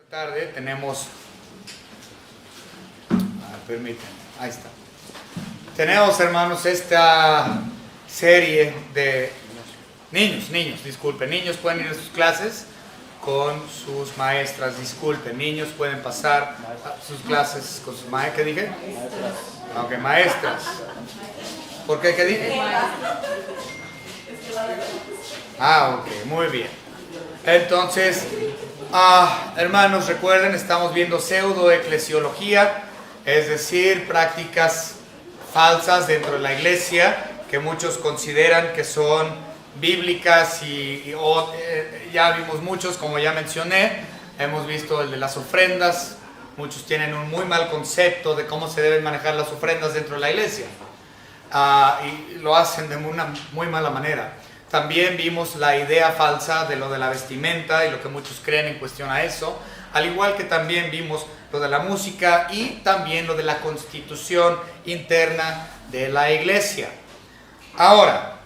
Tarde tenemos, permítanme, ahí está. Tenemos, hermanos, esta serie de niños pueden ir a sus clases con sus maestras, niños pueden pasar a sus clases con sus maestras. ¿Qué dije? Ok, maestras. ¿Por qué? ¿Qué dije? Ok, muy bien. Entonces, hermanos, recuerden, estamos viendo pseudoeclesiología, es decir, prácticas falsas dentro de la iglesia que muchos consideran que son bíblicas ya vimos muchos, como ya mencioné. Hemos visto el de las ofrendas. Muchos tienen un muy mal concepto de cómo se deben manejar las ofrendas dentro de la iglesia, y lo hacen de una muy mala manera. También vimos la idea falsa de lo de la vestimenta y lo que muchos creen en cuestión a eso, al igual que también vimos lo de la música y también lo de la constitución interna de la iglesia. Ahora,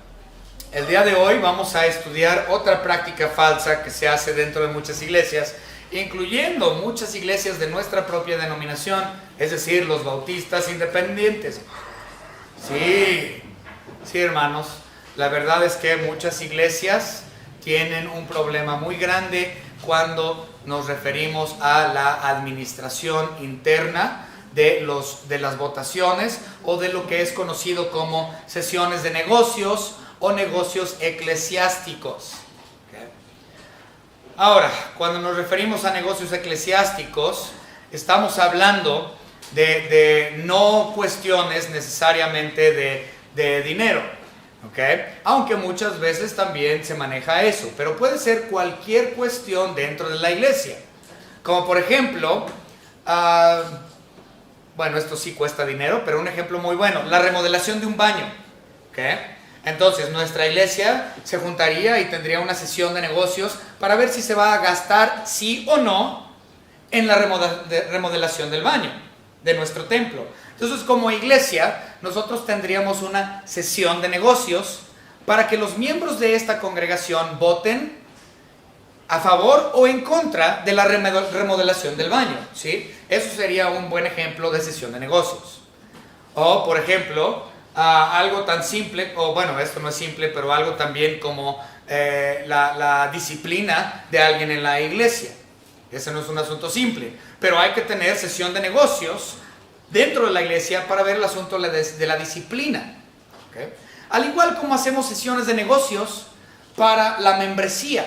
el día de hoy vamos a estudiar otra práctica falsa que se hace dentro de muchas iglesias, incluyendo muchas iglesias de nuestra propia denominación, es decir, los bautistas independientes. Sí, hermanos. La verdad es que muchas iglesias tienen un problema muy grande cuando nos referimos a la administración interna de las votaciones o de lo que es conocido como sesiones de negocios o negocios eclesiásticos. ¿Okay? Ahora, cuando nos referimos a negocios eclesiásticos, estamos hablando de no cuestiones necesariamente de dinero. Okay. Aunque muchas veces también se maneja eso, pero puede ser cualquier cuestión dentro de la iglesia, como por ejemplo, bueno, esto sí cuesta dinero, pero un ejemplo muy bueno, la remodelación de un baño. Okay. Entonces nuestra iglesia se juntaría y tendría una sesión de negocios para ver si se va a gastar sí o no en la remodelación del baño de nuestro templo. Entonces, como iglesia, nosotros tendríamos una sesión de negocios para que los miembros de esta congregación voten a favor o en contra de la remodelación del baño, ¿sí? Eso sería un buen ejemplo de sesión de negocios. O, por ejemplo, algo tan simple, o bueno, esto no es simple, pero algo también como la disciplina de alguien en la iglesia. Ese no es un asunto simple, pero hay que tener sesión de negocios dentro de la iglesia para ver el asunto de la disciplina. ¿Okay? Al igual como hacemos sesiones de negocios para la membresía.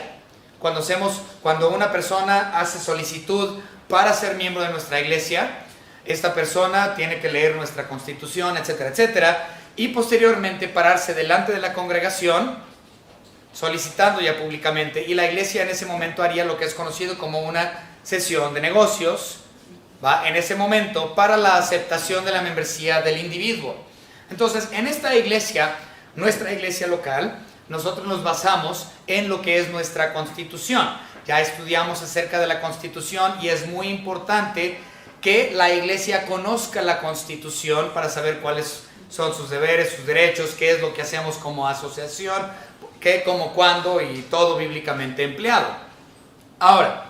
Cuando una persona hace solicitud para ser miembro de nuestra iglesia, esta persona tiene que leer nuestra constitución, etcétera, etcétera, y posteriormente pararse delante de la congregación solicitando ya públicamente, y la iglesia en ese momento haría lo que es conocido como una sesión de negocios, ¿va? En ese momento, para la aceptación de la membresía del individuo. Entonces, en esta iglesia, nuestra iglesia local, nosotros nos basamos en lo que es nuestra constitución. Ya estudiamos acerca de la constitución y es muy importante que la iglesia conozca la constitución para saber cuáles son sus deberes, sus derechos, qué es lo que hacemos como asociación, qué, cómo, cuándo y todo bíblicamente empleado. Ahora,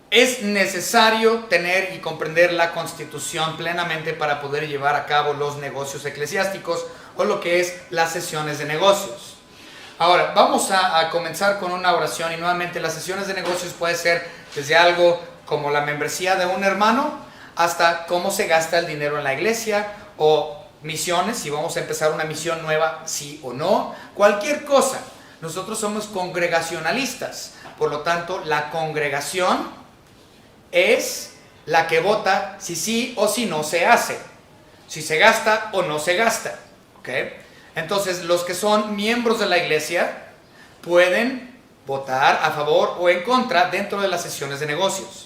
es necesario tener y comprender la Constitución plenamente para poder llevar a cabo los negocios eclesiásticos o lo que es las sesiones de negocios. Ahora, vamos a comenzar con una oración y nuevamente las sesiones de negocios puede ser desde algo como la membresía de un hermano hasta cómo se gasta el dinero en la iglesia o misiones, si vamos a empezar una misión nueva, sí o no, cualquier cosa. Nosotros somos congregacionalistas, por lo tanto la congregación es la que vota si sí o si no se hace, si se gasta o no se gasta. ¿Okay? Entonces los que son miembros de la iglesia pueden votar a favor o en contra dentro de las sesiones de negocios.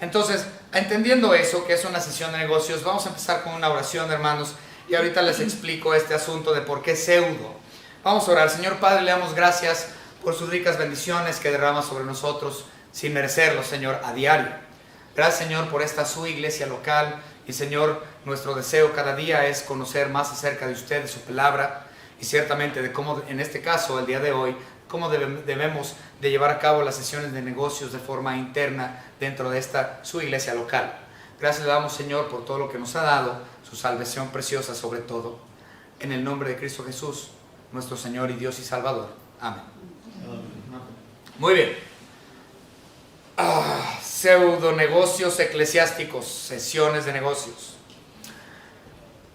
Entonces, entendiendo eso, que es una sesión de negocios, vamos a empezar con una oración, hermanos, y ahorita les explico este asunto de por qué pseudo. Vamos a orar. Señor Padre, le damos gracias por sus ricas bendiciones que derrama sobre nosotros sin merecerlo, Señor, a diario. Gracias, Señor, por esta su iglesia local. Y, Señor, nuestro deseo cada día es conocer más acerca de usted, de su palabra, y ciertamente de cómo, en este caso, el día de hoy, cómo debemos de llevar a cabo las sesiones de negocios de forma interna dentro de esta su iglesia local. Gracias le damos, Señor, por todo lo que nos ha dado, su salvación preciosa sobre todo. En el nombre de Cristo Jesús, nuestro Señor y Dios y Salvador. Amén. Muy bien. Pseudo negocios eclesiásticos, sesiones de negocios.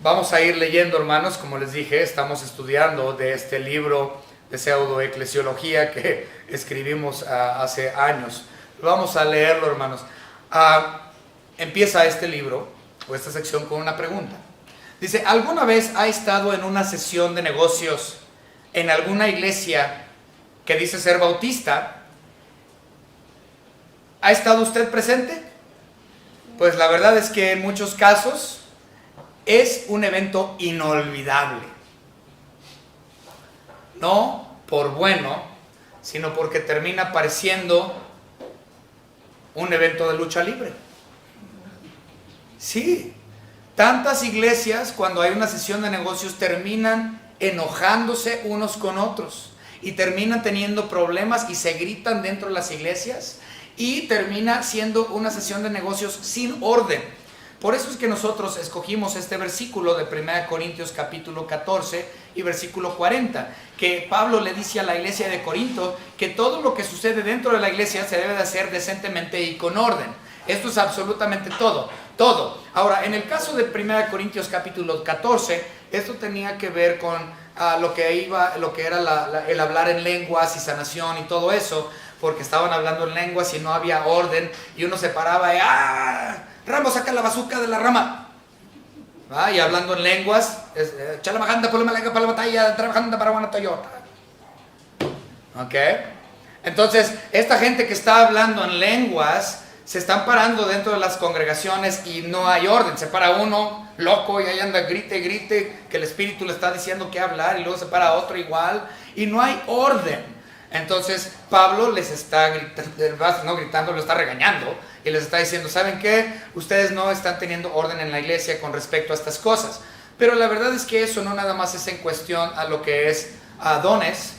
Vamos a ir leyendo, hermanos, como les dije, estamos estudiando de este libro de pseudo eclesiología que escribimos hace años. Vamos a leerlo, hermanos. Empieza este libro o esta sección con una pregunta. Dice, ¿alguna vez ha estado en una sesión de negocios en alguna iglesia que dice ser bautista? ¿Ha estado usted presente? Pues la verdad es que en muchos casos es un evento inolvidable. No por bueno, sino porque termina pareciendo un evento de lucha libre. Sí, tantas iglesias cuando hay una sesión de negocios terminan enojándose unos con otros y terminan teniendo problemas y se gritan dentro de las iglesias y termina siendo una sesión de negocios sin orden. Por eso es que nosotros escogimos este versículo de 1 Corintios capítulo 14 y versículo 40, que Pablo le dice a la iglesia de Corinto que todo lo que sucede dentro de la iglesia se debe de hacer decentemente y con orden. Esto es absolutamente todo. Ahora, en el caso de 1 Corintios capítulo 14, esto tenía que ver con lo que era el hablar en lenguas y sanación y todo eso, porque estaban hablando en lenguas y no había orden, y uno se paraba y Rambo, saca la bazuca de la rama. Y hablando en lenguas, Chalabajanda, por la batalla, trabajando para una Toyota. ¿Ok? Entonces, esta gente que está hablando en lenguas se están parando dentro de las congregaciones y no hay orden. Se para uno loco y ahí anda grite, que el Espíritu le está diciendo que hablar, y luego se para otro igual y no hay orden. Entonces Pablo les está gritando, lo está regañando y les está diciendo, ¿saben qué? Ustedes no están teniendo orden en la iglesia con respecto a estas cosas. Pero la verdad es que eso no nada más es en cuestión a lo que es dones.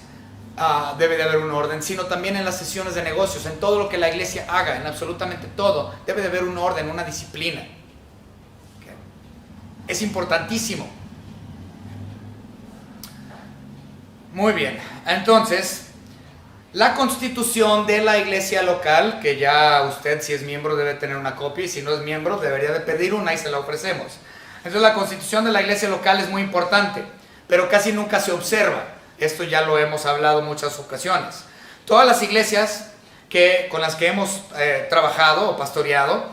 Debe de haber un orden, sino también en las sesiones de negocios, en todo lo que la iglesia haga, en absolutamente todo, debe de haber un orden, una disciplina. ¿Okay? Es importantísimo. Muy bien, entonces, la constitución de la iglesia local, que ya usted, si es miembro, debe tener una copia, y si no es miembro, debería de pedir una y se la ofrecemos. Entonces, la constitución de la iglesia local es muy importante, pero casi nunca se observa. Esto ya lo hemos hablado en muchas ocasiones. Todas las iglesias con las que hemos trabajado o pastoreado,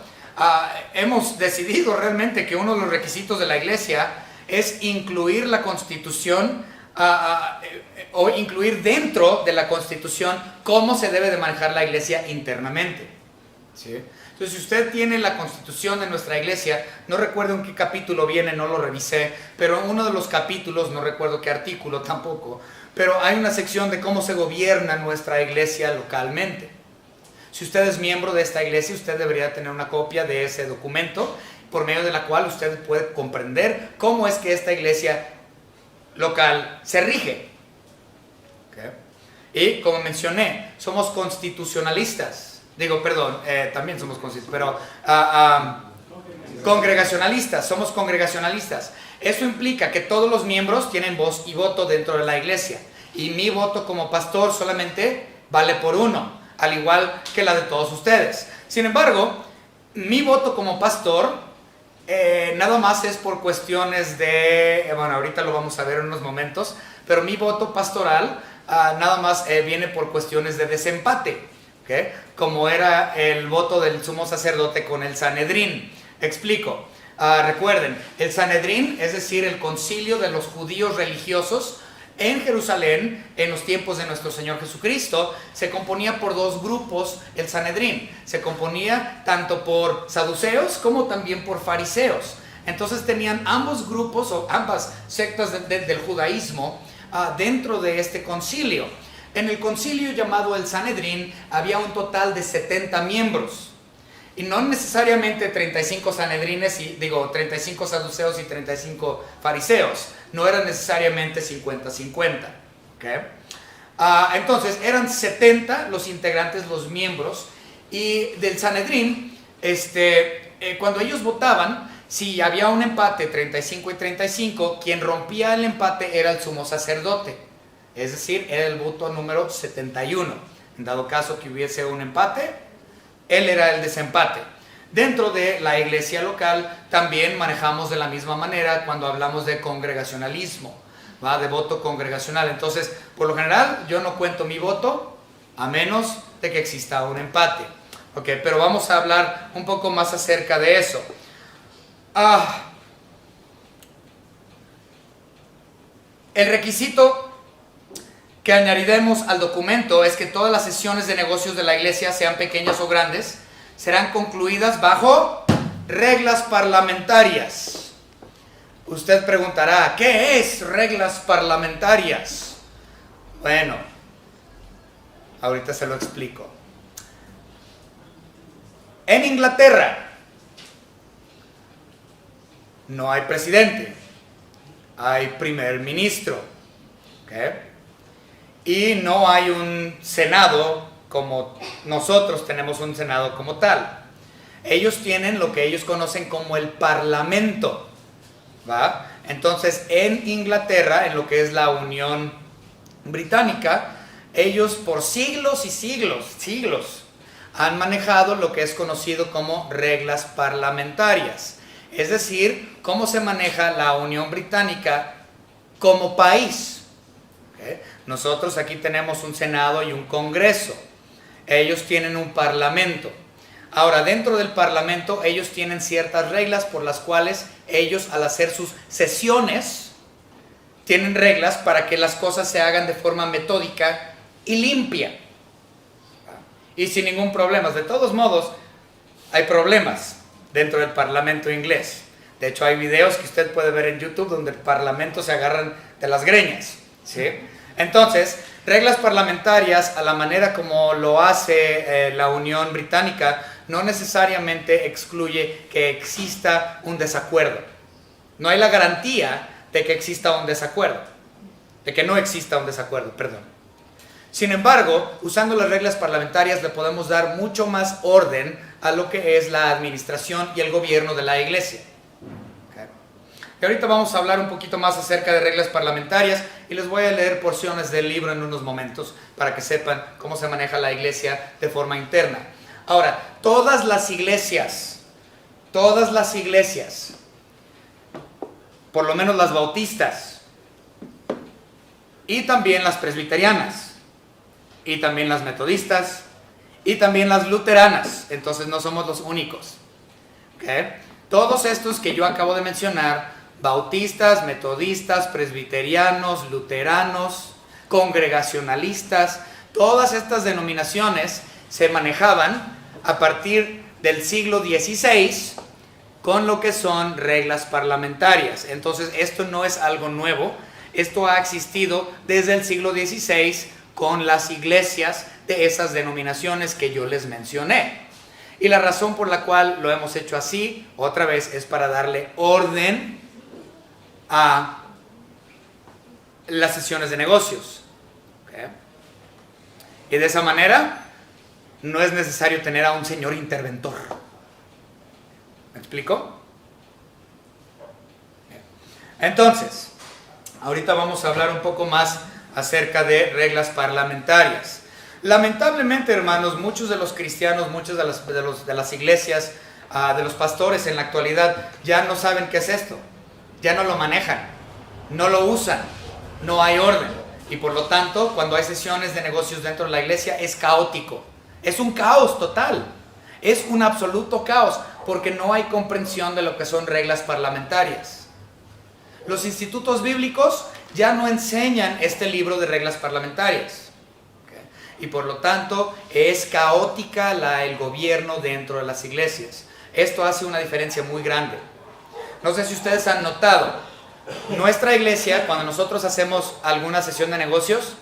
hemos decidido realmente que uno de los requisitos de la iglesia es incluir la constitución o incluir dentro de la constitución cómo se debe de manejar la iglesia internamente. ¿Sí? Entonces, si usted tiene la constitución de nuestra iglesia, no recuerdo en qué capítulo viene, no lo revisé, pero en uno de los capítulos, no recuerdo qué artículo tampoco, pero hay una sección de cómo se gobierna nuestra iglesia localmente. Si usted es miembro de esta iglesia, usted debería tener una copia de ese documento, por medio de la cual usted puede comprender cómo es que esta iglesia local se rige. ¿Okay? Y como mencioné, somos constitucionalistas. También somos congregacionalistas, somos congregacionalistas. Eso implica que todos los miembros tienen voz y voto dentro de la iglesia. Y mi voto como pastor solamente vale por uno, al igual que la de todos ustedes. Sin embargo, mi voto como pastor nada más es por cuestiones de, ahorita lo vamos a ver en unos momentos, pero mi voto pastoral nada más viene por cuestiones de desempate. ¿Okay? Como era el voto del sumo sacerdote con el Sanedrín. Explico. Recuerden, el Sanedrín, es decir, el concilio de los judíos religiosos en Jerusalén, en los tiempos de nuestro Señor Jesucristo, se componía por dos grupos. El Sanedrín se componía tanto por saduceos como también por fariseos. Entonces tenían ambos grupos o ambas sectas del judaísmo dentro de este concilio. En el concilio llamado el Sanedrín había un total de 70 miembros. Y no necesariamente 35 sanedrines, 35 saduceos y 35 fariseos. No eran necesariamente 50-50. ¿Okay? Entonces, eran 70 los integrantes, los miembros, y del Sanedrín, cuando ellos votaban, si había un empate 35 y 35, quien rompía el empate era el sumo sacerdote, es decir, era el voto número 71. En dado caso que hubiese un empate, él era el desempate. Dentro de la iglesia local también manejamos de la misma manera cuando hablamos de congregacionalismo, ¿va? De voto congregacional. Entonces, por lo general, yo no cuento mi voto a menos de que exista un empate. Okay, pero vamos a hablar un poco más acerca de eso. El requisito que añadiremos al documento es que todas las sesiones de negocios de la iglesia, sean pequeñas o grandes, serán concluidas bajo reglas parlamentarias. Usted preguntará, ¿qué es reglas parlamentarias? Bueno, ahorita se lo explico. En Inglaterra no hay presidente, hay primer ministro, ¿okay? Y no hay un senado como nosotros tenemos un senado como tal. Ellos tienen lo que ellos conocen como el parlamento, ¿va? Entonces, en Inglaterra, en lo que es la Unión Británica, ellos por siglos y siglos han manejado lo que es conocido como reglas parlamentarias. Es decir, cómo se maneja la Unión Británica como país. ¿Okay? Nosotros aquí tenemos un Senado y un Congreso. Ellos tienen un Parlamento. Ahora, dentro del Parlamento, ellos tienen ciertas reglas por las cuales ellos, al hacer sus sesiones, tienen reglas para que las cosas se hagan de forma metódica y limpia. Y sin ningún problema. De todos modos, hay problemas dentro del Parlamento inglés. De hecho, hay videos que usted puede ver en YouTube donde el Parlamento se agarran de las greñas, ¿sí? Entonces, reglas parlamentarias, a la manera como lo hace la Unión Británica, no necesariamente excluye que exista un desacuerdo. No hay la garantía de que exista un desacuerdo, de que no exista un desacuerdo, perdón. Sin embargo, usando las reglas parlamentarias le podemos dar mucho más orden a lo que es la administración y el gobierno de la iglesia. Okay. Y ahorita vamos a hablar un poquito más acerca de reglas parlamentarias y les voy a leer porciones del libro en unos momentos para que sepan cómo se maneja la iglesia de forma interna. Ahora, todas las iglesias, por lo menos las bautistas y también las presbiterianas, y también las metodistas, y también las luteranas, entonces no somos los únicos. ¿Okay? Todos estos que yo acabo de mencionar, bautistas, metodistas, presbiterianos, luteranos, congregacionalistas, todas estas denominaciones se manejaban a partir del siglo XVI con lo que son reglas parlamentarias. Entonces esto no es algo nuevo, esto ha existido desde el siglo XVI con las iglesias de esas denominaciones que yo les mencioné. Y la razón por la cual lo hemos hecho así, otra vez, es para darle orden a las sesiones de negocios. ¿Okay? Y de esa manera, no es necesario tener a un señor interventor. ¿Me explico? Entonces, ahorita vamos a hablar un poco más acerca de reglas parlamentarias. Lamentablemente, hermanos, muchos de los cristianos, muchas de las iglesias, de los pastores en la actualidad, ya no saben qué es esto, ya no lo manejan, no lo usan, no hay orden. Y por lo tanto, cuando hay sesiones de negocios dentro de la iglesia, es caótico, es un caos total, es un absoluto caos, porque no hay comprensión de lo que son reglas parlamentarias. Los institutos bíblicos ya no enseñan este libro de reglas parlamentarias. ¿Okay? Y por lo tanto es caótica el gobierno dentro de las iglesias. Esto hace una diferencia muy grande. No sé si ustedes han notado, nuestra iglesia, cuando nosotros hacemos alguna sesión de negocios,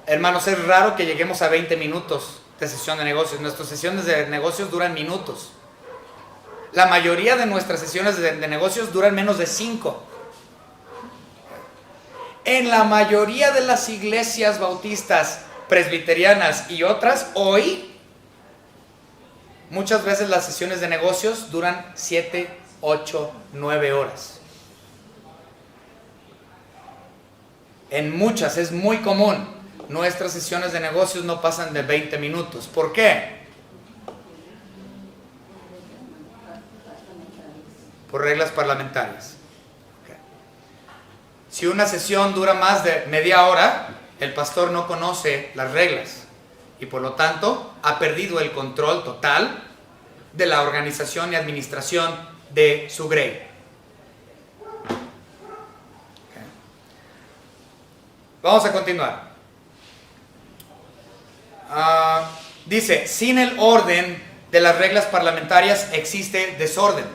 hermanos, es raro que lleguemos a 20 minutos de sesión de negocios. Nuestras sesiones de negocios duran minutos. La mayoría de nuestras sesiones de negocios duran menos de 5. En la mayoría de las iglesias bautistas, presbiterianas y otras, hoy, muchas veces las sesiones de negocios duran 7, 8, 9 horas. En muchas, es muy común. Nuestras sesiones de negocios no pasan de 20 minutos. ¿Por qué? Por reglas parlamentarias. Okay. Si una sesión dura más de media hora, el pastor no conoce las reglas y por lo tanto ha perdido el control total de la organización y administración de su grey. Okay. Vamos a continuar. Dice, sin el orden de las reglas parlamentarias existe desorden,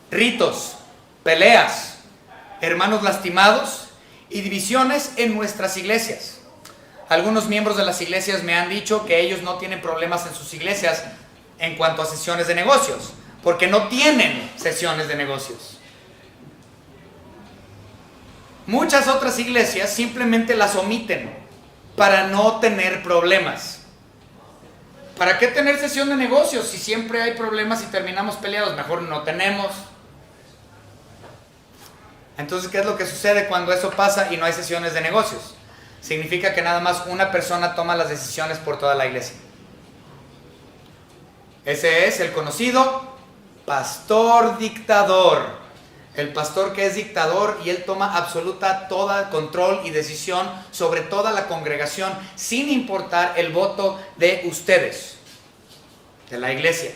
ritos, peleas, hermanos lastimados y divisiones en nuestras iglesias. Algunos miembros de las iglesias me han dicho que ellos no tienen problemas en sus iglesias en cuanto a sesiones de negocios, porque no tienen sesiones de negocios. Muchas otras iglesias simplemente las omiten para no tener problemas. ¿Para qué tener sesión de negocios si siempre hay problemas y terminamos peleados? Mejor no tenemos. Entonces, ¿qué es lo que sucede cuando eso pasa y no hay sesiones de negocios? Significa que nada más una persona toma las decisiones por toda la iglesia. Ese es el conocido pastor dictador. El pastor que es dictador y él toma absoluta toda control y decisión sobre toda la congregación sin importar el voto de ustedes, de la iglesia.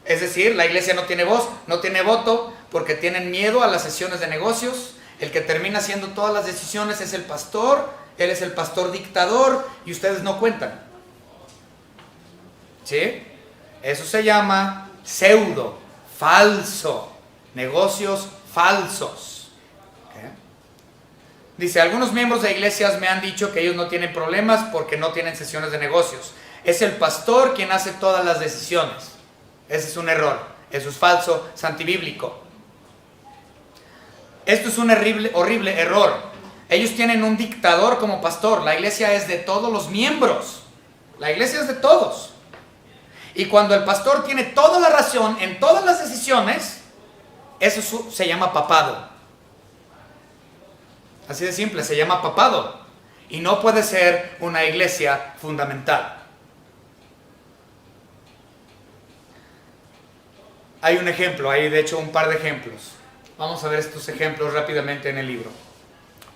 Es decir, la iglesia no tiene voz, no tiene voto porque tienen miedo a las sesiones de negocios. El que termina haciendo todas las decisiones es el pastor, él es el pastor dictador y ustedes no cuentan. ¿Sí? Eso se llama pseudo, falso, negocios falsos. ¿Okay? Dice, algunos miembros de iglesias me han dicho que ellos no tienen problemas porque no tienen sesiones de negocios. Es el pastor quien hace todas las decisiones. Ese es un error, eso es falso, es antibíblico. Esto es un horrible error. Ellos tienen un dictador como pastor. La iglesia es de todos los miembros. La iglesia es de todos. Y cuando el pastor tiene toda la razón en todas las decisiones, eso se llama papado. Así de simple, se llama papado. Y no puede ser una iglesia fundamental. Hay un ejemplo, hay de hecho un par de ejemplos. Vamos a ver estos ejemplos rápidamente en el libro.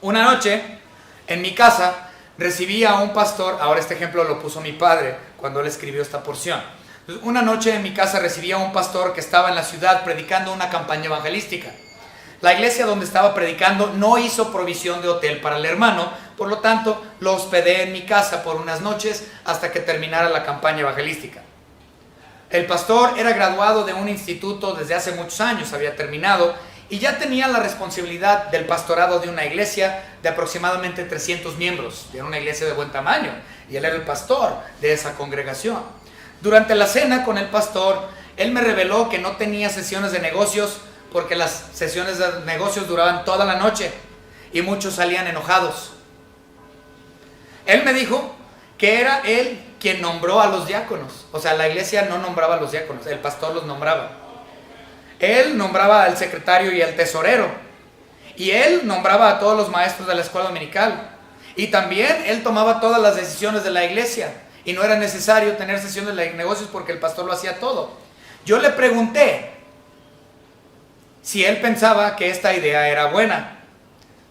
Una noche, en mi casa, recibí a un pastor. Ahora este ejemplo lo puso mi padre cuando él escribió esta porción. Una noche en mi casa recibí a un pastor que estaba en la ciudad predicando una campaña evangelística. La iglesia donde estaba predicando no hizo provisión de hotel para el hermano, por lo tanto lo hospedé en mi casa por unas noches hasta que terminara la campaña evangelística. El pastor era graduado de un instituto desde hace muchos años, había terminado y ya tenía la responsabilidad del pastorado de una iglesia de aproximadamente 300 miembros, de una iglesia de buen tamaño, y él era el pastor de esa congregación. Durante la cena con el pastor, él me reveló que no tenía sesiones de negocios porque las sesiones de negocios duraban toda la noche y muchos salían enojados. Él me dijo que era él quien nombró a los diáconos. O sea, la iglesia no nombraba a los diáconos, el pastor los nombraba. Él nombraba al secretario y al tesorero. Y él nombraba a todos los maestros de la escuela dominical. Y también él tomaba todas las decisiones de la iglesia. Y no era necesario tener sesiones de negocios porque el pastor lo hacía todo. Yo le pregunté si él pensaba que esta idea era buena.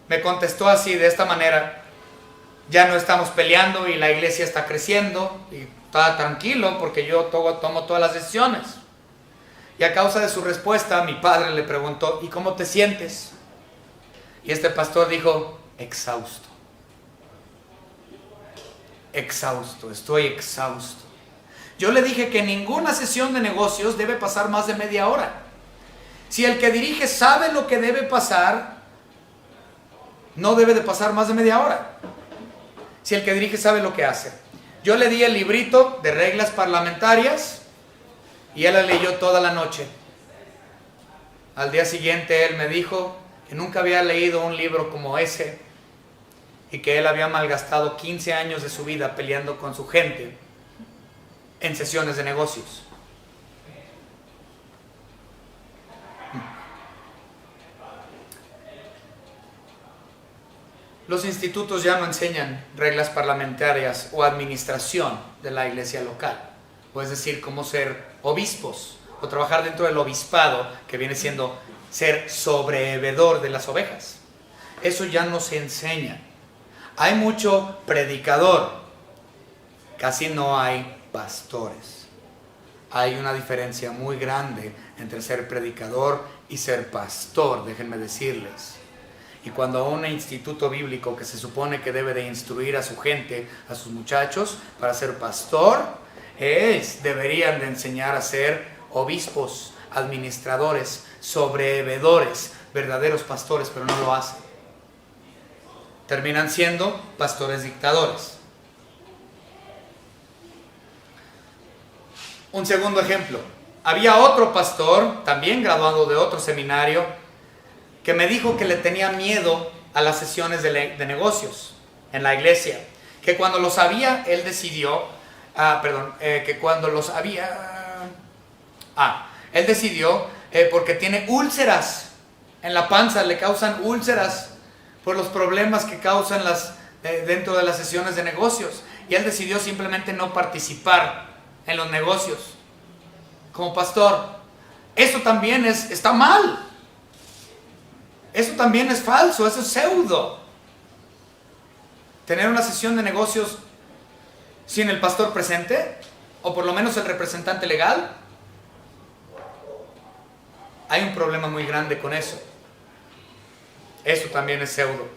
Me contestó así, de esta manera: ya no estamos peleando y la iglesia está creciendo y está tranquilo porque yo tomo todas las decisiones. Y a causa de su respuesta, mi padre le preguntó: ¿y cómo te sientes? Y este pastor dijo: exhausto. Exhausto, estoy exhausto. Yo le dije que ninguna sesión de negocios debe pasar más de media hora. Si el que dirige sabe lo que debe pasar, no debe de pasar más de media hora. Si el que dirige sabe lo que hace. Yo le di el librito de reglas parlamentarias y él la leyó toda la noche. Al día siguiente él me dijo que nunca había leído un libro como ese y que él había malgastado 15 años de su vida peleando con su gente en sesiones de negocios. Los institutos ya no enseñan reglas parlamentarias o administración de la iglesia local, o es decir, cómo ser obispos o trabajar dentro del obispado, que viene siendo ser sobrevedor de las ovejas. Eso ya no se enseña. Hay mucho predicador, casi no hay pastores. Hay una diferencia muy grande entre ser predicador y ser pastor, déjenme decirles. Y cuando un instituto bíblico que se supone que debe de instruir a su gente, a sus muchachos, para ser pastor, deberían de enseñar a ser obispos, administradores, sobrevedores, verdaderos pastores, pero no lo hacen. Terminan siendo pastores dictadores. Un segundo ejemplo. Había otro pastor, también graduado de otro seminario, que me dijo que le tenía miedo a las sesiones de negocios en la iglesia. Que cuando los había, él decidió, él decidió, porque tiene úlceras en la panza, le causan úlceras por los problemas que causan dentro de las sesiones de negocios. Y él decidió simplemente no participar en los negocios como pastor. Eso también está mal. Eso también es falso, eso es pseudo. Tener una sesión de negocios sin el pastor presente, o por lo menos el representante legal, hay un problema muy grande con eso. Eso también es pseudo.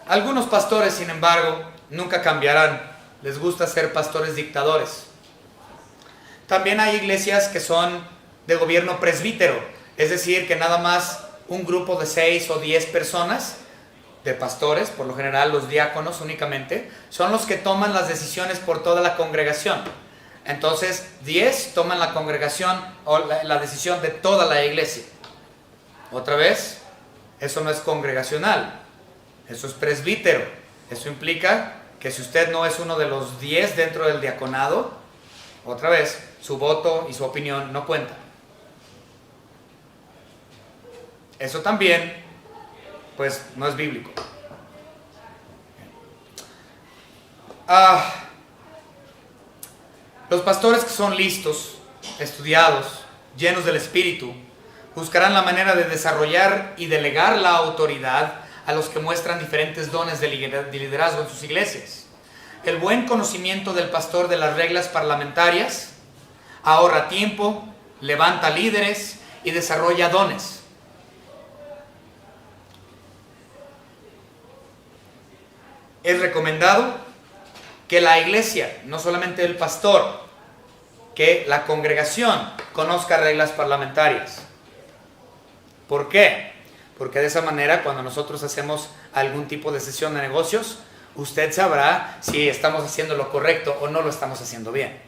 Algunos pastores, sin embargo, nunca cambiarán. Les gusta ser pastores dictadores. También hay iglesias que son de gobierno presbítero, es decir, que nada más un grupo de 6 o 10 personas, de pastores, por lo general los diáconos únicamente, son los que toman las decisiones por toda la congregación. Entonces, 10 toman la congregación o la decisión de toda la iglesia. Otra vez, eso no es congregacional, eso es presbítero. Eso implica que si usted no es uno de los 10 dentro del diaconado, otra vez, su voto y su opinión no cuentan. Eso también, pues, no es bíblico. Los pastores que son listos, estudiados, llenos del Espíritu, buscarán la manera de desarrollar y delegar la autoridad a los que muestran diferentes dones de liderazgo en sus iglesias. El buen conocimiento del pastor de las reglas parlamentarias ahorra tiempo, levanta líderes y desarrolla dones. Es recomendado que la iglesia, no solamente el pastor, que la congregación conozca reglas parlamentarias. ¿Por qué? Porque de esa manera, cuando nosotros hacemos algún tipo de sesión de negocios, usted sabrá si estamos haciendo lo correcto o no lo estamos haciendo bien.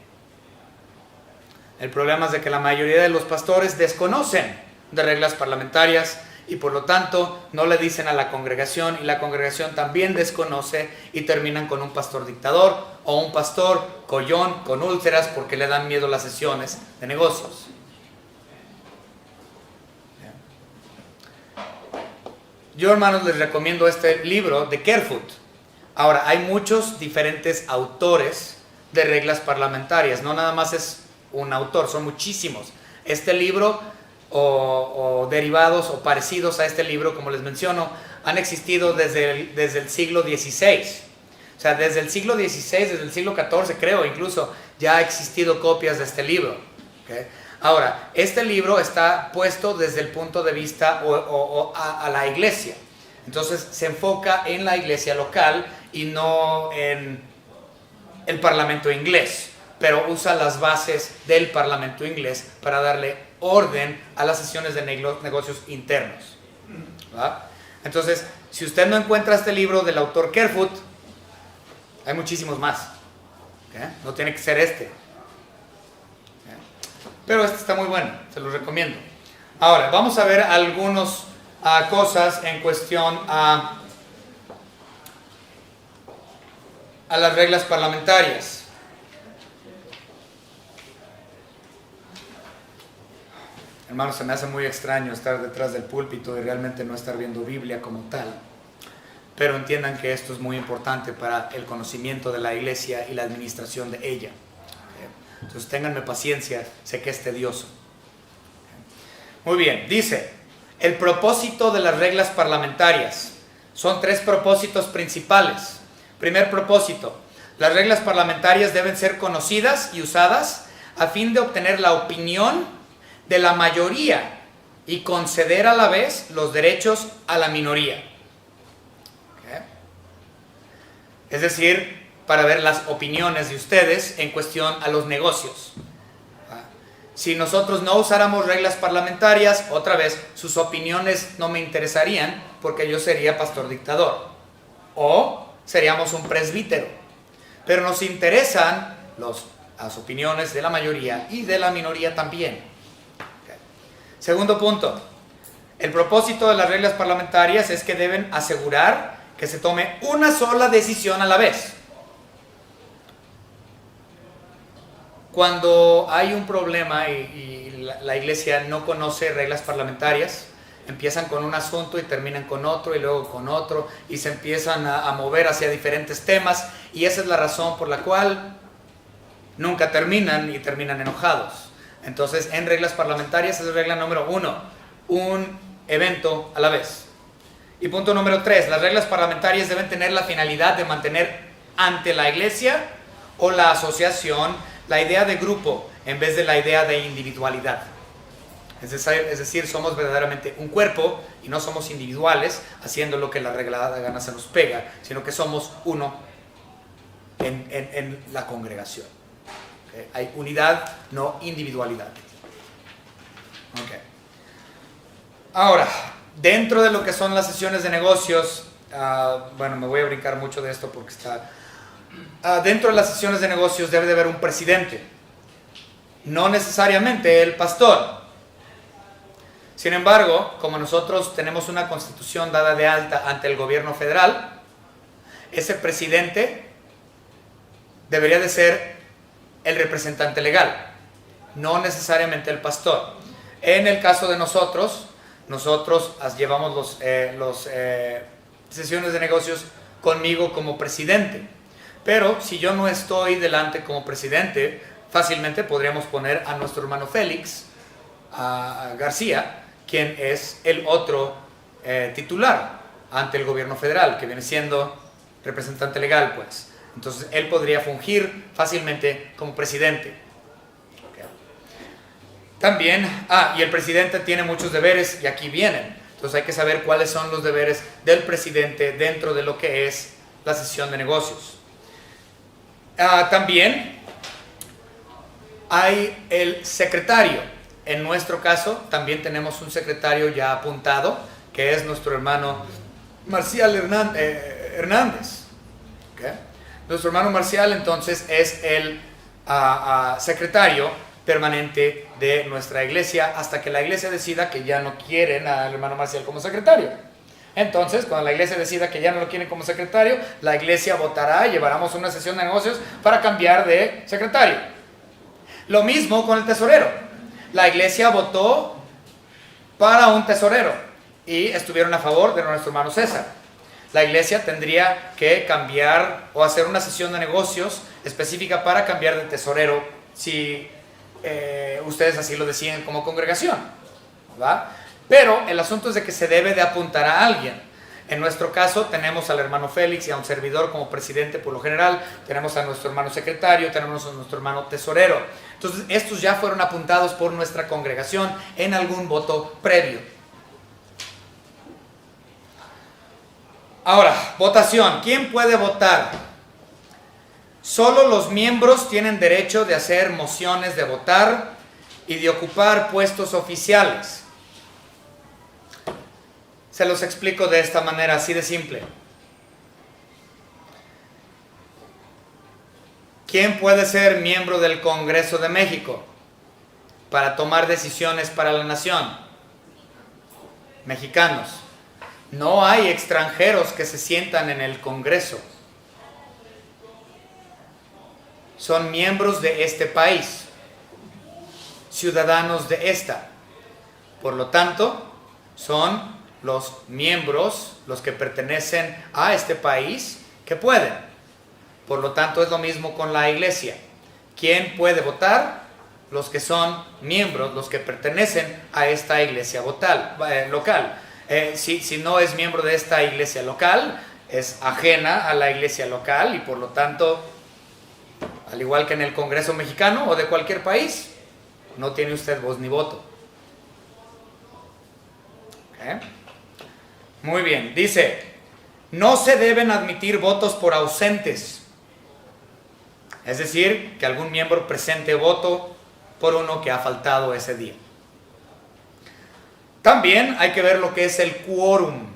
El problema es de que la mayoría de los pastores desconocen de reglas parlamentarias y por lo tanto no le dicen a la congregación, y la congregación también desconoce y terminan con un pastor dictador o un pastor collón con úlceras porque le dan miedo las sesiones de negocios. Yo, hermanos, les recomiendo este libro de Kerfoot. Ahora, hay muchos diferentes autores de reglas parlamentarias, no nada más es un autor, son muchísimos. Este libro o derivados o parecidos a este libro, como les menciono, han existido desde el siglo XVI. O sea, desde el siglo XVI, desde el siglo XIV creo, incluso ya ha existido copias de este libro. ¿Okay? Ahora, este libro está puesto desde el punto de vista a la iglesia. Entonces se enfoca en la iglesia local y no en el parlamento inglés, pero usa las bases del parlamento inglés para darle orden a las sesiones de negocios internos. ¿Va? Entonces, si usted no encuentra este libro del autor Kerfoot, hay muchísimos más. ¿Okay? No tiene que ser este. ¿Okay? Pero este está muy bueno, se lo recomiendo. Ahora, vamos a ver algunas cosas en cuestión a las reglas parlamentarias. Hermanos, se me hace muy extraño estar detrás del púlpito y realmente no estar viendo Biblia como tal. Pero entiendan que esto es muy importante para el conocimiento de la iglesia y la administración de ella. Entonces ténganme paciencia, sé que es tedioso. Muy bien, dice, el propósito de las reglas parlamentarias. Son 3 propósitos principales. Primer propósito, las reglas parlamentarias deben ser conocidas y usadas a fin de obtener la opinión de la mayoría y conceder a la vez los derechos a la minoría. ¿Okay? Es decir, para ver las opiniones de ustedes en cuestión a los negocios. Si nosotros no usáramos reglas parlamentarias, otra vez, sus opiniones no me interesarían porque yo sería pastor dictador. O seríamos un presbítero. Pero nos interesan las opiniones de la mayoría y de la minoría también. Okay. Segundo punto. El propósito de las reglas parlamentarias es que deben asegurar que se tome una sola decisión a la vez. Cuando hay un problema y la iglesia no conoce reglas parlamentarias, empiezan con un asunto y terminan con otro y luego con otro y se empiezan a mover hacia diferentes temas, y esa es la razón por la cual nunca terminan y terminan enojados. Entonces, en reglas parlamentarias, esa es regla número 1, un evento a la vez. Y punto número 3, las reglas parlamentarias deben tener la finalidad de mantener ante la iglesia o la asociación la idea de grupo en vez de la idea de individualidad. Es decir, somos verdaderamente un cuerpo y no somos individuales haciendo lo que la regalada gana se nos pega, sino que somos uno en la congregación. ¿Okay? Hay unidad, no individualidad. Okay. Ahora, dentro de lo que son las sesiones de negocios, bueno, me voy a brincar mucho de esto porque está... dentro de las sesiones de negocios debe de haber un presidente, no necesariamente el pastor. Sin embargo, como nosotros tenemos una constitución dada de alta ante el gobierno federal, ese presidente debería de ser el representante legal, no necesariamente el pastor. En el caso de nosotros llevamos las sesiones de negocios conmigo como presidente. Pero si yo no estoy delante como presidente, fácilmente podríamos poner a nuestro hermano Félix a García, quien es el otro titular ante el gobierno federal, que viene siendo representante legal, pues. Entonces, él podría fungir fácilmente como presidente. Okay. También, y el presidente tiene muchos deberes, y aquí vienen. Entonces, hay que saber cuáles son los deberes del presidente dentro de lo que es la sesión de negocios. También hay el secretario. En nuestro caso también tenemos un secretario ya apuntado, que es nuestro hermano Marcial Hernández. ¿Okay? Nuestro hermano Marcial entonces es el secretario permanente de nuestra iglesia hasta que la iglesia decida que ya no quieren al hermano Marcial como secretario. Entonces, cuando la iglesia decida que ya no lo quieren como secretario, la iglesia votará y llevaremos una sesión de negocios para cambiar de secretario. Lo mismo con el tesorero. La iglesia votó para un tesorero y estuvieron a favor de nuestro hermano César. La iglesia tendría que cambiar o hacer una sesión de negocios específica para cambiar de tesorero si ustedes así lo deciden como congregación, ¿verdad? Pero el asunto es de que se debe de apuntar a alguien. En nuestro caso tenemos al hermano Félix y a un servidor como presidente por lo general, tenemos a nuestro hermano secretario, tenemos a nuestro hermano tesorero. Entonces estos ya fueron apuntados por nuestra congregación en algún voto previo. Ahora, votación. ¿Quién puede votar? Solo los miembros tienen derecho de hacer mociones de votar y de ocupar puestos oficiales. Se los explico de esta manera, así de simple. ¿Quién puede ser miembro del Congreso de México para tomar decisiones para la nación? mexicanos. No hay extranjeros que se sientan en el Congreso. Son miembros de este país, ciudadanos de esta. Por lo tanto, son los miembros, los que pertenecen a este país, que pueden. Por lo tanto, es lo mismo con la iglesia. ¿Quién puede votar? Los que son miembros, los que pertenecen a esta iglesia local. Si no es miembro de esta iglesia local, es ajena a la iglesia local y por lo tanto, al igual que en el Congreso mexicano o de cualquier país, no tiene usted voz ni voto. ¿Okay? Muy bien, dice, no se deben admitir votos por ausentes. Es decir, que algún miembro presente voto por uno que ha faltado ese día. También hay que ver lo que es el quórum.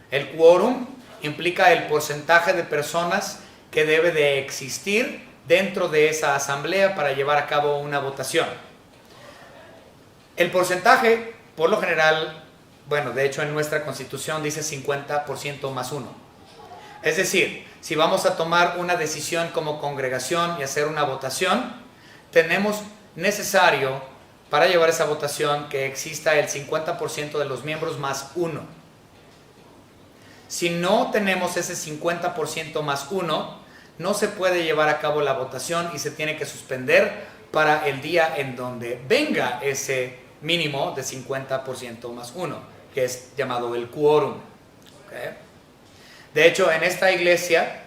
El quórum implica el porcentaje de personas que debe de existir dentro de esa asamblea para llevar a cabo una votación. El porcentaje, por lo general, bueno, de hecho en nuestra Constitución dice 50% más 1. Es decir, si vamos a tomar una decisión como congregación y hacer una votación, tenemos necesario para llevar esa votación que exista el 50% de los miembros más 1. Si no tenemos ese 50% más 1, no se puede llevar a cabo la votación y se tiene que suspender para el día en donde venga ese mínimo de 50% más 1, que es llamado el quórum. ¿Okay? De hecho, en esta iglesia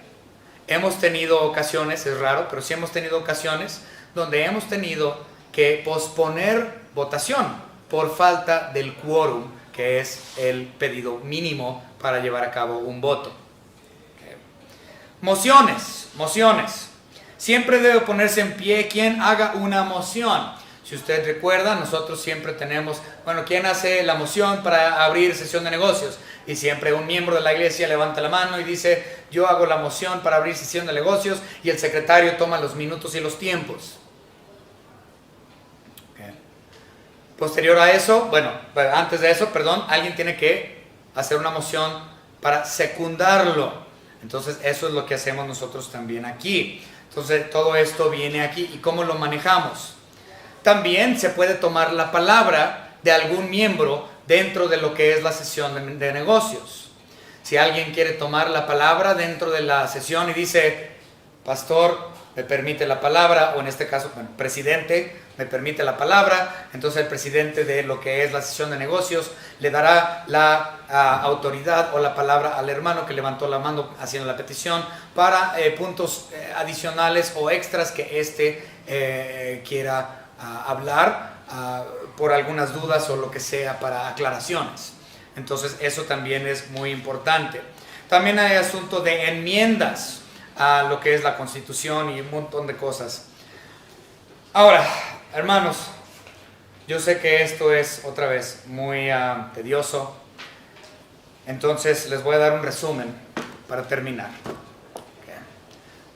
hemos tenido ocasiones, es raro, pero sí hemos tenido ocasiones donde hemos tenido que posponer votación por falta del quórum, que es el pedido mínimo para llevar a cabo un voto. Okay. Mociones. Siempre debe ponerse en pie quien haga una moción. Si usted recuerda, nosotros siempre tenemos, ¿quién hace la moción para abrir sesión de negocios? Y siempre un miembro de la iglesia levanta la mano y dice, yo hago la moción para abrir sesión de negocios, y el secretario toma los minutos y los tiempos. Okay. Posterior a eso, antes de eso, alguien tiene que hacer una moción para secundarlo. Entonces, eso es lo que hacemos nosotros también aquí. Entonces, todo esto viene aquí. ¿Y cómo lo manejamos? También se puede tomar la palabra de algún miembro dentro de lo que es la sesión de negocios. Si alguien quiere tomar la palabra dentro de la sesión y dice, pastor, me permite la palabra, o en este caso, presidente, me permite la palabra, entonces el presidente de lo que es la sesión de negocios le dará la autoridad o la palabra al hermano que levantó la mano haciendo la petición para puntos adicionales o extras que éste quiera hablar por algunas dudas o lo que sea para aclaraciones. Entonces eso también es muy importante. También hay asunto de enmiendas a lo que es la Constitución y un montón de cosas. Ahora, hermanos, yo sé que esto es otra vez muy tedioso, entonces les voy a dar un resumen para terminar. Okay.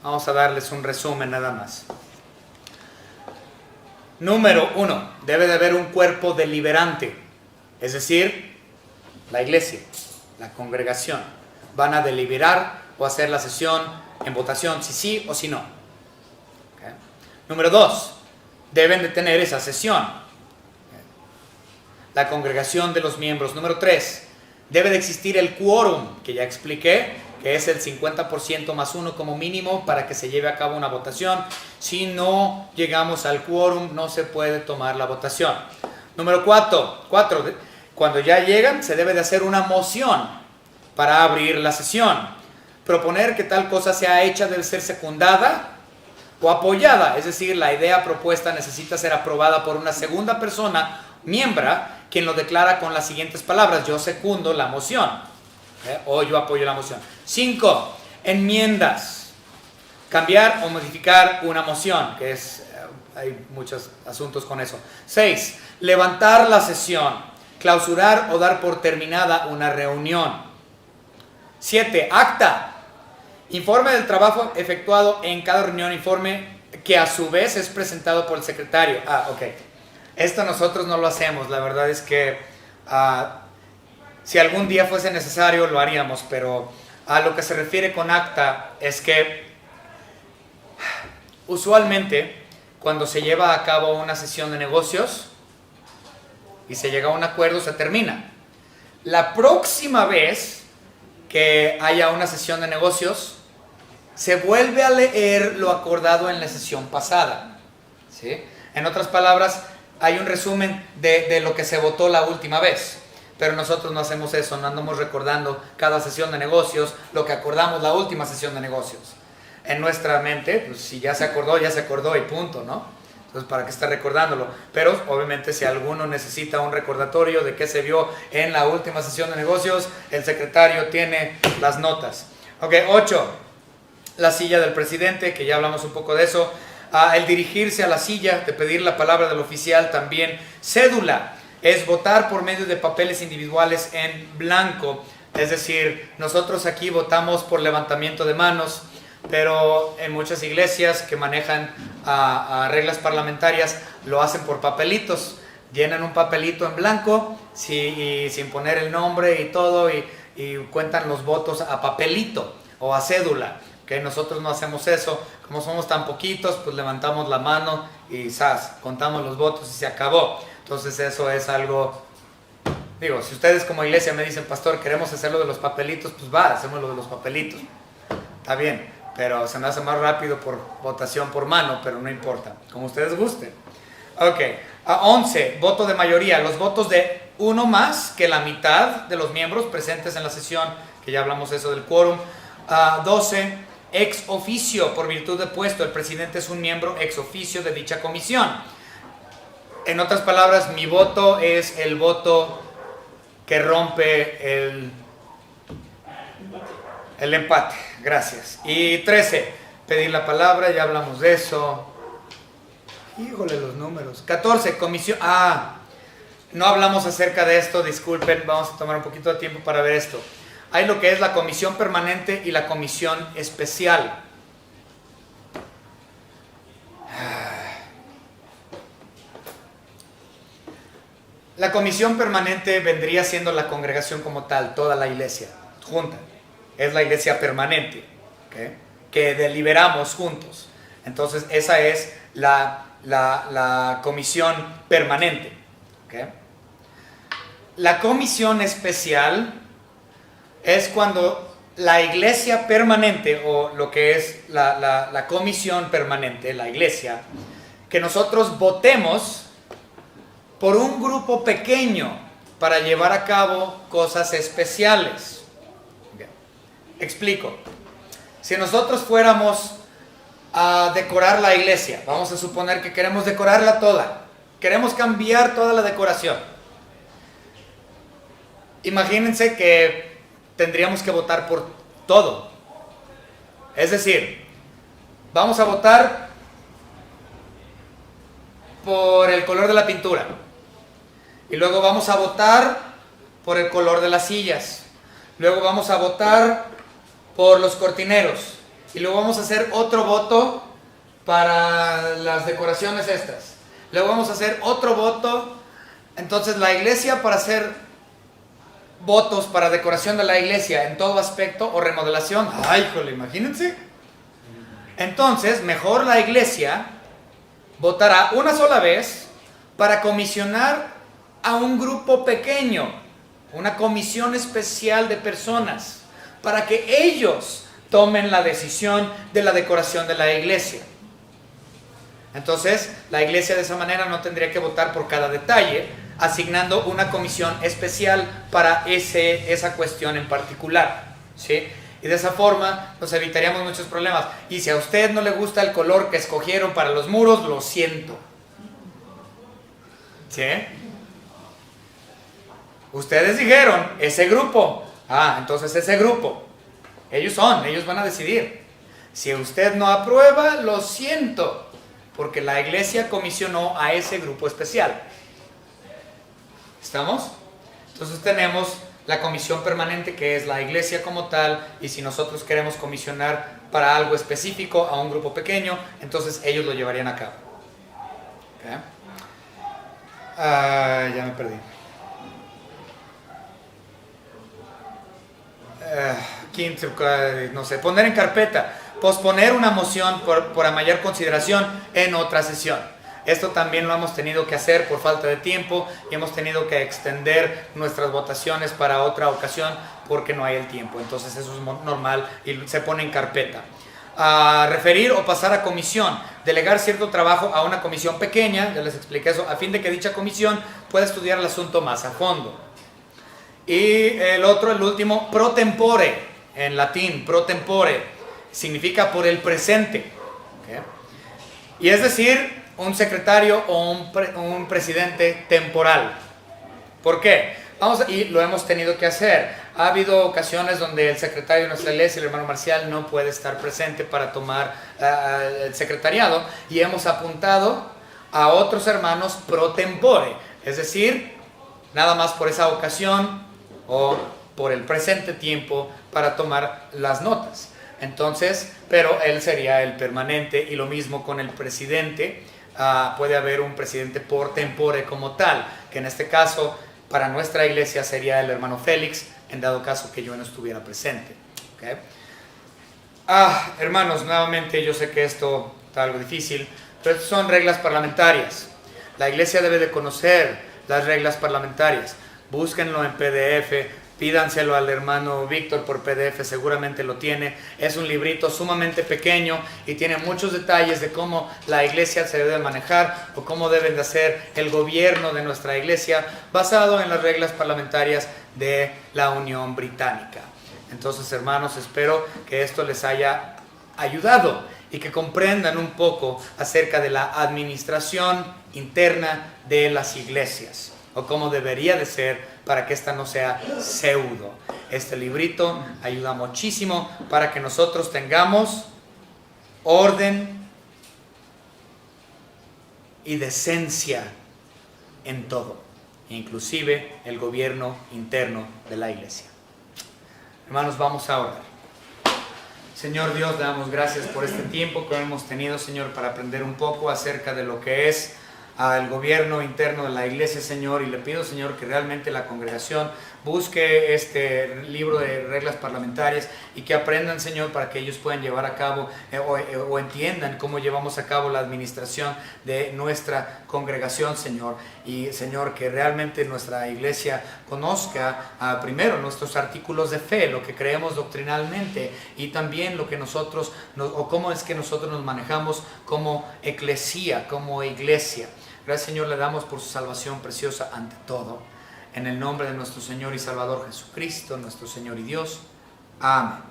Vamos a darles un resumen nada más. Número 1, debe de haber un cuerpo deliberante, es decir, la iglesia, la congregación, van a deliberar o hacer la sesión en votación, si sí o si no. Okay. Número 2, deben de tener esa sesión, la congregación de los miembros. Número 3, debe de existir el quórum, que ya expliqué, que es el 50% más 1 como mínimo para que se lleve a cabo una votación. Si no llegamos al quórum, no se puede tomar la votación. Número 4, cuando ya llegan, se debe de hacer una moción para abrir la sesión. Proponer que tal cosa sea hecha debe ser secundada o apoyada, es decir, la idea propuesta necesita ser aprobada por una segunda persona, miembra, quien lo declara con las siguientes palabras: yo secundo la moción. O yo apoyo la moción. 5, enmiendas. Cambiar o modificar una moción, que es, hay muchos asuntos con eso. 6, levantar la sesión, clausurar o dar por terminada una reunión. 7, acta. Informe del trabajo efectuado en cada reunión, informe que a su vez es presentado por el secretario. Ok. Esto nosotros no lo hacemos, la verdad es que Si algún día fuese necesario, lo haríamos, pero a lo que se refiere con acta es que usualmente cuando se lleva a cabo una sesión de negocios y se llega a un acuerdo, se termina. La próxima vez que haya una sesión de negocios, se vuelve a leer lo acordado en la sesión pasada, ¿sí? En otras palabras, hay un resumen de lo que se votó la última vez, pero nosotros no hacemos eso, no andamos recordando cada sesión de negocios, lo que acordamos la última sesión de negocios. En nuestra mente, pues si ya se acordó y punto, ¿no? Entonces, ¿para qué estar recordándolo? Pero, obviamente, si alguno necesita un recordatorio de qué se vio en la última sesión de negocios, el secretario tiene las notas. Ok, 8. La silla del presidente, que ya hablamos un poco de eso. El dirigirse a la silla, de pedir la palabra del oficial también. Cédula, es votar por medio de papeles individuales en blanco. Es decir, nosotros aquí votamos por levantamiento de manos, pero en muchas iglesias que manejan reglas parlamentarias lo hacen por papelitos. Llenan un papelito en blanco sin poner el nombre y todo, y cuentan los votos a papelito o a cédula. Que nosotros no hacemos eso. Como somos tan poquitos, pues levantamos la mano y contamos los votos y se acabó. Entonces eso es algo, digo, si ustedes como iglesia me dicen, pastor, queremos hacerlo de los papelitos, pues hacemos lo de los papelitos. Está bien. Pero se me hace más rápido por votación por mano, pero no importa, como ustedes gusten. Ok, 11, voto de mayoría, los votos de uno más que la mitad de los miembros presentes en la sesión, que ya hablamos eso del quórum. 12, ex oficio, por virtud de puesto, el presidente es un miembro ex oficio de dicha comisión. En otras palabras, mi voto es el voto que rompe el empate. Gracias. Y 13, pedir la palabra, ya hablamos de eso. Híjole los números. 14, comisión. No hablamos acerca de esto, disculpen, vamos a tomar un poquito de tiempo para ver esto. Hay lo que es la comisión permanente y la comisión especial. La comisión permanente vendría siendo la congregación como tal, toda la iglesia, junta. Es la iglesia permanente, ¿okay? Que deliberamos juntos. Entonces esa es la comisión permanente, ¿okay? La comisión especial es cuando la iglesia permanente, o lo que es la comisión permanente, la iglesia, que nosotros votemos por un grupo pequeño para llevar a cabo cosas especiales. Explico. Si nosotros fuéramos a decorar la iglesia, vamos a suponer que queremos decorarla toda, queremos cambiar toda la decoración. Imagínense que tendríamos que votar por todo. Es decir, vamos a votar por el color de la pintura, y luego vamos a votar por el color de las sillas, luego vamos a votar por los cortineros, y luego vamos a hacer otro voto para las decoraciones estas, luego vamos a hacer otro voto. Entonces la iglesia, para hacer votos para decoración de la iglesia en todo aspecto o remodelación, híjole, imagínense. Entonces mejor la iglesia votará una sola vez para comisionar a un grupo pequeño, una comisión especial de personas, para que ellos tomen la decisión de la decoración de la iglesia. Entonces, la iglesia de esa manera no tendría que votar por cada detalle, asignando una comisión especial para esa cuestión en particular, ¿sí? Y de esa forma nos evitaríamos muchos problemas. Y si a usted no le gusta el color que escogieron para los muros, lo siento, ¿sí? Ustedes dijeron, ese grupo. Entonces ese grupo. Ellos van a decidir. Si usted no aprueba, lo siento, porque la iglesia comisionó a ese grupo especial. ¿Estamos? Entonces tenemos la comisión permanente, que es la iglesia como tal, y si nosotros queremos comisionar para algo específico a un grupo pequeño, entonces ellos lo llevarían a cabo. ¿Okay? Ya me perdí. no sé, poner en carpeta, posponer una moción por mayor consideración en otra sesión. Esto también lo hemos tenido que hacer por falta de tiempo y hemos tenido que extender nuestras votaciones para otra ocasión porque no hay el tiempo. Entonces eso es normal y se pone en carpeta. Referir o pasar a comisión, delegar cierto trabajo a una comisión pequeña, ya les expliqué eso, a fin de que dicha comisión pueda estudiar el asunto más a fondo. Y el último, pro tempore, en latín, pro tempore, significa por el presente. ¿Okay? Y es decir, un secretario o un presidente temporal. ¿Por qué? Y lo hemos tenido que hacer. Ha habido ocasiones donde el secretario de nuestra iglesia, el hermano Marcial, no puede estar presente para tomar el secretariado y hemos apuntado a otros hermanos pro tempore, es decir, nada más por esa ocasión o por el presente tiempo para tomar las notas. Entonces, pero él sería el permanente y lo mismo con el presidente. Puede haber un presidente por tempore como tal, que en este caso para nuestra iglesia sería el hermano Félix, en dado caso que yo no estuviera presente. ¿Okay? Hermanos, nuevamente yo sé que esto está algo difícil, pero estas son reglas parlamentarias. La iglesia debe de conocer las reglas parlamentarias. Búsquenlo en PDF, pídanselo al hermano Víctor por PDF, seguramente lo tiene. Es un librito sumamente pequeño y tiene muchos detalles de cómo la iglesia se debe manejar o cómo deben de hacer el gobierno de nuestra iglesia, basado en las reglas parlamentarias de la Unión Británica. Entonces, hermanos, espero que esto les haya ayudado y que comprendan un poco acerca de la administración interna de las iglesias, o cómo debería de ser para que esta no sea pseudo. Este librito ayuda muchísimo para que nosotros tengamos orden y decencia en todo, inclusive el gobierno interno de la iglesia. Hermanos, vamos a orar. Señor Dios, le damos gracias por este tiempo que hemos tenido, Señor, para aprender un poco acerca de lo que es al gobierno interno de la iglesia, Señor, y le pido, Señor, que realmente la congregación busque este libro de reglas parlamentarias y que aprendan, Señor, para que ellos puedan llevar a cabo o entiendan cómo llevamos a cabo la administración de nuestra congregación, Señor. Y, Señor, que realmente nuestra iglesia conozca primero nuestros artículos de fe, lo que creemos doctrinalmente, y también lo que nosotros, o cómo es que nosotros nos manejamos como eclesía, como iglesia. Gracias, Señor, le damos por su salvación preciosa ante todo. En el nombre de nuestro Señor y Salvador Jesucristo, nuestro Señor y Dios. Amén.